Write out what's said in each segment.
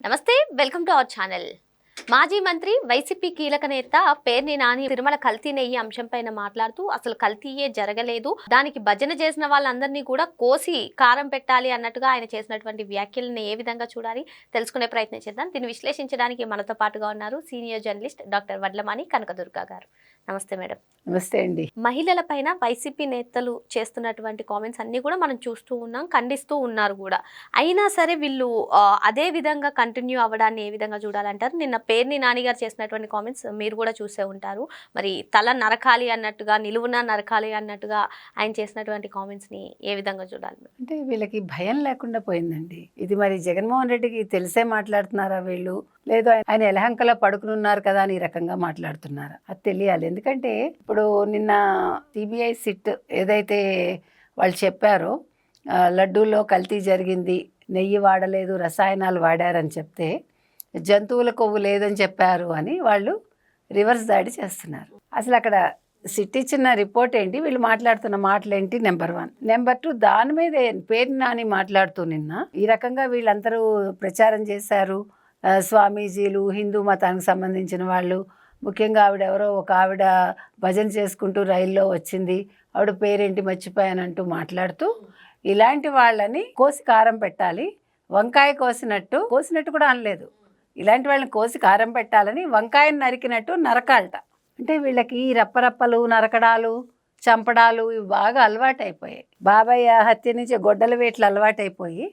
నమస్తే, welcome to our channel. మాజీ మంత్రి వైసీపీ కీలక నేత పేర్ని నాని తిరుమల కల్తీ నెయ్యి అంశంపైన మాట్లాడుతూ అసలు కల్తీయే జరగలేదు, దానికి భజన చేసిన వాళ్ళందరినీ కూడా కోసి కారం పెట్టాలి అన్నట్టుగా ఆయన చేసినటువంటి వ్యాఖ్యలను ఏ విధంగా చూడాలి తెలుసుకునే ప్రయత్నం చేద్దాం. దీన్ని విశ్లేషించడానికి మనతో పాటుగా ఉన్నారు senior journalist doctor Vadlamani Kanakadurga గారు. నమస్తే మేడం. నమస్తే అండి. మహిళల పైన వైసీపీ నేతలు చేస్తున్నటువంటి కామెంట్స్ అన్ని కూడా మనం చూస్తూ ఉన్నాం, ఖండిస్తూ ఉన్నారు కూడా. అయినా సరే వీళ్ళు అదే విధంగా కంటిన్యూ అవ్వడాన్ని ఏ విధంగా చూడాలంటారు? నిన్న పేర్ని నాని గారు చేసినటువంటి కామెంట్స్ మీరు కూడా చూసే ఉంటారు. మరి తల నరకాలి అన్నట్టుగా, నిలువున నరకాలి అన్నట్టుగా ఆయన చేసినటువంటి కామెంట్స్ని ఏ విధంగా చూడాలి? అంటే వీళ్ళకి భయం లేకుండా పోయిందండి. ఇది మరి జగన్మోహన్ రెడ్డికి తెలిసే మాట్లాడుతున్నారా వీళ్ళు, లేదు ఆయన ఎలహంకలో పడుకునున్నారు కదా అని ఈ రకంగా మాట్లాడుతున్నారా, అది తెలియాలి. ఎందుకంటే ఇప్పుడు నిన్న సిబిఐ సిట్ ఏదైతే వాళ్ళు చెప్పారో లడ్డూలో కల్తీ జరిగింది, నెయ్యి వాడలేదు, రసాయనాలు వాడారని చెప్తే జంతువుల కొవ్వు లేదని చెప్పారు అని వాళ్ళు రివర్స్ దాడి చేస్తున్నారు. అసలు అక్కడ సిట్ ఇచ్చిన రిపోర్ట్ ఏంటి, వీళ్ళు మాట్లాడుతున్న మాటలు ఏంటి, నెంబర్ 1. నెంబర్ 2, దాని మీద పేర్ని నాని మాట్లాడుతూ నిన్న ఈ రకంగా వీళ్ళందరూ ప్రచారం చేశారు. స్వామీజీలు, హిందూ మతానికి సంబంధించిన వాళ్ళు, ముఖ్యంగా ఒక ఆవిడ భజన చేసుకుంటూ రైల్లో వచ్చింది, ఆవిడ పేరేంటి మర్చిపోయానంటూ మాట్లాడుతూ ఇలాంటి వాళ్ళని కోసి కారం పెట్టాలి, వంకాయ కోసినట్టు కూడా అనలేదు, ఇలాంటి వాళ్ళని కోసి కారం పెట్టాలని వంకాయని నరికినట్టు నరకాలట. అంటే వీళ్ళకి రప్పరప్పలు, నరకడాలు, చంపడాలు ఇవి బాగా అలవాటైపోయాయి. బాబాయ్ హత్య నుంచి గొడ్డల వేట్లు అలవాటైపోయి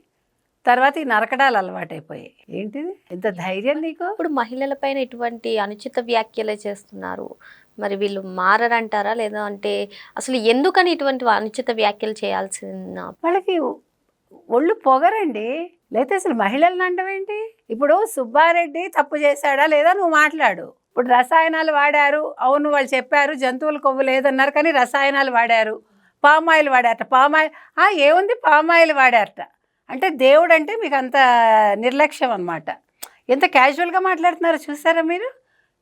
తర్వాత ఈ నరకడాలు అలవాటైపోయాయి. ఏంటిది, ఎంత ధైర్యం నీకు? ఇప్పుడు మహిళలపైన ఇటువంటి అనుచిత వ్యాఖ్యలే చేస్తున్నారు, మరి వీళ్ళు మారరంటారా? లేదా అంటే అసలు ఎందుకని ఇటువంటి అనుచిత వ్యాఖ్యలు చేయాల్సిన? వాళ్ళకి ఒళ్ళు పొగరండి, లేకపోతే అసలు మహిళలను అంటవేంటి? ఇప్పుడు సుబ్బారెడ్డి తప్పు చేశాడా లేదా నువ్వు మాట్లాడు. ఇప్పుడు రసాయనాలు వాడారు, అవును వాళ్ళు చెప్పారు జంతువుల కొవ్వు లేదన్నారు, కానీ రసాయనాలు వాడారు, పామాయిల్ వాడారట. ఏముంది, పామాయిల్ వాడారట అంటే దేవుడు అంటే మీకు అంత నిర్లక్ష్యం అన్నమాట. ఎంత క్యాజువల్గా మాట్లాడుతున్నారో చూసారా మీరు?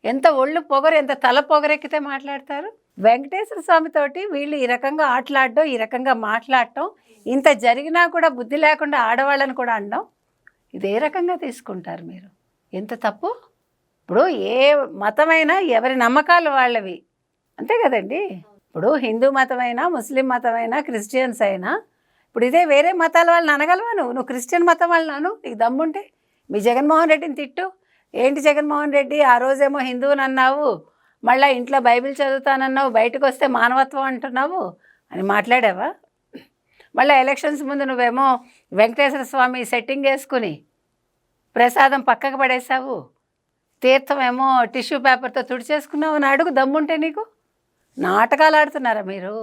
ఎంత ఒళ్ళు పొగరు, ఎంత తల పొగరెక్కితే మాట్లాడతారు. వెంకటేశ్వర స్వామితోటి వీళ్ళు ఈ రకంగా ఆటలాడడం, ఈ రకంగా మాట్లాడటం, ఇంత జరిగినా కూడా బుద్ధి లేకుండా ఆడవాళ్ళని కూడా అనడం, ఇది ఏ రకంగా తీసుకుంటారు మీరు? ఎంత తప్పు. ఇప్పుడు ఏ మతమైనా ఎవరి నమ్మకాలు వాళ్ళవి, అంతే కదండి. ఇప్పుడు హిందూ మతమైనా, ముస్లిం మతమైనా, క్రిస్టియన్స్ అయినా, ఇప్పుడు ఇదే వేరే మతాల వాళ్ళని అనగలవా? నువ్వు క్రిస్టియన్ మతం వాళ్ళని అను, నీకు దమ్ముంటే. మీ జగన్మోహన్ రెడ్డిని తిట్టు. ఏంటి జగన్మోహన్ రెడ్డి, ఆ రోజేమో హిందువుని అన్నావు, మళ్ళీ ఇంట్లో బైబిల్ చదువుతానన్నావు, బయటకు వస్తే మానవత్వం అంటున్నావు అని మాట్లాడావా? మళ్ళీ ఎలక్షన్స్ ముందు నువ్వేమో వెంకటేశ్వర స్వామి సెట్టింగ్ వేసుకుని ప్రసాదం పక్కకు పడేసావు, తీర్థం ఏమో టిష్యూ పేపర్తో తుడిచేసుకున్నావు అని అడుగు, దమ్ముంటే నీకు. నాటకాలు ఆడుతున్నారా మీరు?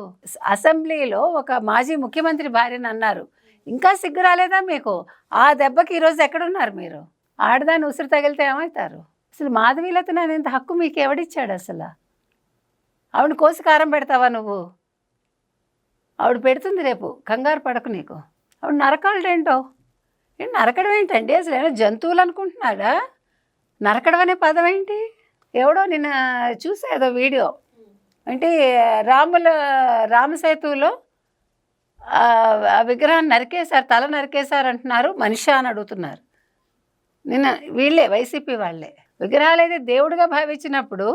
అసెంబ్లీలో ఒక మాజీ ముఖ్యమంత్రి భార్యని అన్నారు, ఇంకా సిగ్గు రాలేదా మీకు? ఆ దెబ్బకి ఈరోజు ఎక్కడున్నారు మీరు? ఆడదాన్ని ఉసురు తగిలితే ఏమవుతారు? అసలు మాధవీలత నేనంత హక్కు మీకు ఎవడిచ్చాడు? అసలు ఆవిడ కోసి కారం పెడతావా నువ్వు? ఆవిడ పెడుతుంది రేపు, కంగారు పడకు. నీకు ఆవిడ నరకాలటేంటో. నరకడం ఏంటండి? అసలు ఏమైనా జంతువులు అనుకుంటున్నాడా? నరకడం అనే పదం ఏంటి? ఎవడో నిన్న చూసా ఏదో వీడియో, అంటే రామసేతువులో ఆ విగ్రహాన్ని నరికేశారు, తల నరికేశారు అంటున్నారు, మనిషి అని అడుగుతున్నారు. నిన్న వీళ్ళే వైసీపీ వాళ్ళే. విగ్రహాలు అయితే దేవుడిగా భావించినప్పుడు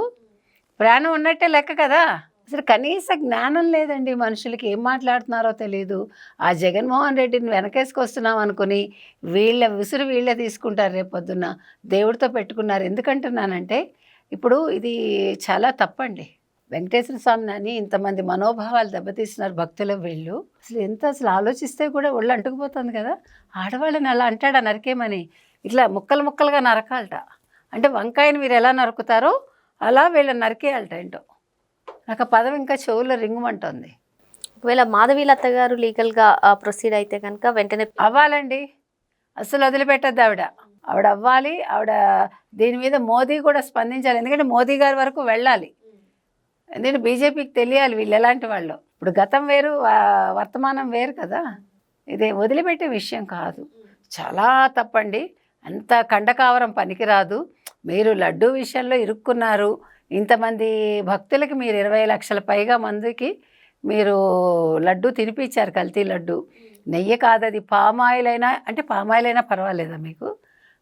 ప్రాణం ఉన్నట్టే లెక్క కదా. అసలు కనీస జ్ఞానం లేదండి మనుషులకి, ఏం మాట్లాడుతున్నారో తెలియదు. ఆ జగన్మోహన్ రెడ్డిని వెనకేసుకొస్తున్నాం అనుకుని విసురు వీళ్ళే తీసుకుంటారు రేపు పొద్దున్న. దేవుడితో పెట్టుకున్నారు. ఎందుకంటున్నానంటే ఇప్పుడు ఇది చాలా తప్పండి. వెంకటేశ్వర స్వామిని అని ఇంతమంది మనోభావాలు దెబ్బతీస్తున్నారు భక్తులు వీళ్ళు. అసలు ఆలోచిస్తే కూడా ఒళ్ళు అంటుకుపోతుంది కదా. ఆడవాళ్ళని అలా అంటాడా నరికేమని? ఇట్లా ముక్కలుగా నరకాలట. అంటే వంకాయని మీరు ఎలా నరుకుతారో అలా వీళ్ళని నరికేయాలట. ఏంటో నాకు ఆ పదం ఇంకా చెవుల్లో రింగుమంటుంది. ఒకవేళ మాధవీలత గారు లీగల్గా ప్రొసీడ్ అయితే కనుక వెంటనే అవ్వాలండి, అసలు వదిలిపెట్టద్దు. ఆవిడ అవ్వాలి. ఆవిడ దీని మీద మోదీ కూడా స్పందించాలి. ఎందుకంటే మోదీ గారి వరకు వెళ్ళాలి. ఎందుకంటే బీజేపీకి తెలియాలి వీళ్ళు ఎలాంటి వాళ్ళు. ఇప్పుడు గతం వేరు, వర్తమానం వేరు కదా. ఇది వదిలిపెట్టే విషయం కాదు, చాలా తప్పండి. అంత కండకావరం పనికిరాదు. మీరు లడ్డూ విషయంలో ఇరుక్కున్నారు. ఇంతమంది భక్తులకి మీరు 20 లక్షల పైగా మందికి మీరు లడ్డూ తినిపించారు, కల్తీ లడ్డు. నెయ్యి కాదది, పామాయిల్ అయినా, అంటే పామాయిల్ అయినా పర్వాలేదా మీకు?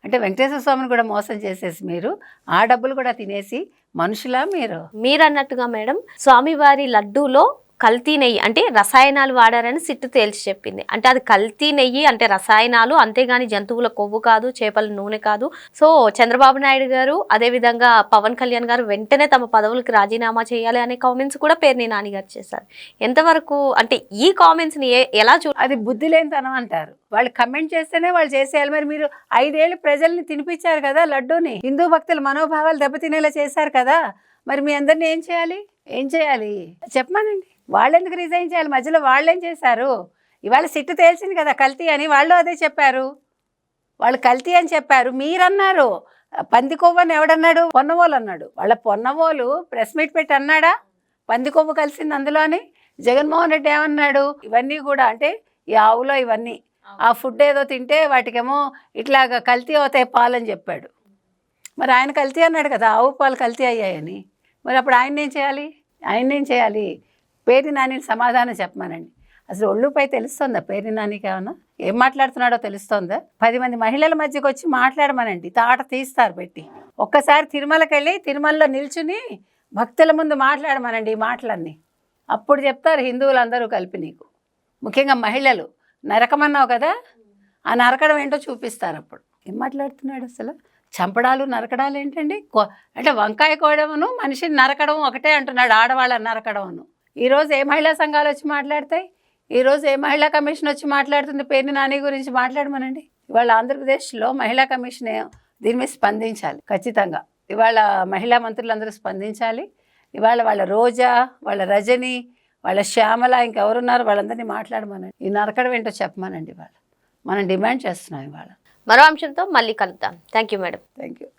అంటే వెంకటేశ్వర స్వామిని కూడా మోసం చేసేసి మీరు ఆ డబ్బులు కూడా తినేసి మనుషులా మీరు? మీరు అన్నట్టుగా మేడం, స్వామివారి లడ్డూలో కల్తీ నెయ్యి అంటే రసాయనాలు వాడారని సిట్టు తేల్చి చెప్పింది. అంటే అది కల్తీ నెయ్యి అంటే రసాయనాలు, అంతేగాని జంతువుల కొవ్వు కాదు, చేపల నూనె కాదు. సో చంద్రబాబు నాయుడు గారు, అదేవిధంగా పవన్ కళ్యాణ్ గారు వెంటనే తమ పదవులకు రాజీనామా చేయాలి అనే కామెంట్స్ కూడా పేర్ని నాని గారు చేశారు. ఎంతవరకు అంటే ఈ కామెంట్స్ని ఎలా అది బుద్ధి లేనితనం అంటారు. వాళ్ళు కమెంట్ చేస్తేనే వాళ్ళు చేసేయాలి. మరి మీరు 5 ఏళ్ళు ప్రజల్ని తినిపించారు కదా లడ్డూని, హిందూ భక్తుల మనోభావాలు దెబ్బతినేలా చేశారు కదా, మరి మీ అందరినీ ఏం చేయాలి చెప్పమానండి. వాళ్ళు ఎందుకు రిజైన్ చేయాలి? మధ్యలో వాళ్ళు ఏం చేశారు? ఇవాళ సిట్టు తేల్చింది కదా కల్తీ అని, వాళ్ళు అదే చెప్పారు. వాళ్ళు కల్తీ అని చెప్పారు, మీరన్నారు. పంది కొవ్వని ఎవడన్నాడు? పొన్నవోలు అన్నాడు. వాళ్ళ పొన్నవోలు ప్రెస్ మీట్ పెట్టి అన్నాడా పంది కొవ్వు కలిసింది అందులో అని? జగన్మోహన్ రెడ్డి ఏమన్నాడు? ఇవన్నీ కూడా అంటే ఈ ఆవులో ఇవన్నీ ఆ ఫుడ్ ఏదో తింటే వాటికేమో ఇట్లాగా కల్తీ అవుతాయి పాలు అని చెప్పాడు. మరి ఆయన కల్తీ అన్నాడు కదా, ఆవు పాలు కల్తీ అయ్యాయని. మరి అప్పుడు ఆయన ఏం చేయాలి? పేర్ని నానిని సమాధానం చెప్పమానండి. అసలు ఒళ్ళుపై తెలుస్తుందా పేర్ని నానికి? ఏమన్నా ఏం మాట్లాడుతున్నాడో తెలుస్తుందా? 10 మంది మహిళల మధ్యకి వచ్చి మాట్లాడమనండి, తాట తీస్తారు పెట్టి. ఒక్కసారి తిరుమలకి వెళ్ళి తిరుమలలో నిల్చుని భక్తుల ముందు మాట్లాడమనండి ఈ మాటలన్నీ. అప్పుడు చెప్తారు హిందువులందరూ కలిపి నీకు, ముఖ్యంగా మహిళలు. నరకమన్నావు కదా, ఆ నరకడం ఏంటో చూపిస్తారు అప్పుడు. ఏం మాట్లాడుతున్నాడు అసలు? చంపడాలు నరకడాలు ఏంటండి? అంటే వంకాయ కోయడమును మనిషిని నరకడం ఒకటే అంటున్నాడు, ఆడవాళ్ళని నరకడమును. ఈరోజు ఏ మహిళా సంఘాలు వచ్చి మాట్లాడతాయి? ఈరోజు ఏ మహిళా కమిషన్ వచ్చి మాట్లాడుతుంది పేర్ని నాని గురించి? మాట్లాడమనండి. ఇవాళ ఆంధ్రప్రదేశ్లో మహిళా కమిషన్ దీని మీద స్పందించాలి ఖచ్చితంగా. ఇవాళ మహిళా మంత్రులందరూ స్పందించాలి. ఇవాళ వాళ్ళ రోజా, వాళ్ళ రజని, వాళ్ళ శ్యామల, ఇంకెవరున్నారు వాళ్ళందరినీ మాట్లాడమనండి. ఈ నరకడం ఏంటో చెప్పమనండి. ఇవాళ మనం డిమాండ్ చేస్తున్నాం. ఇవాళ మరో అంశంతో మళ్ళీ కలుద్దాం. Thank you madam. Thank you.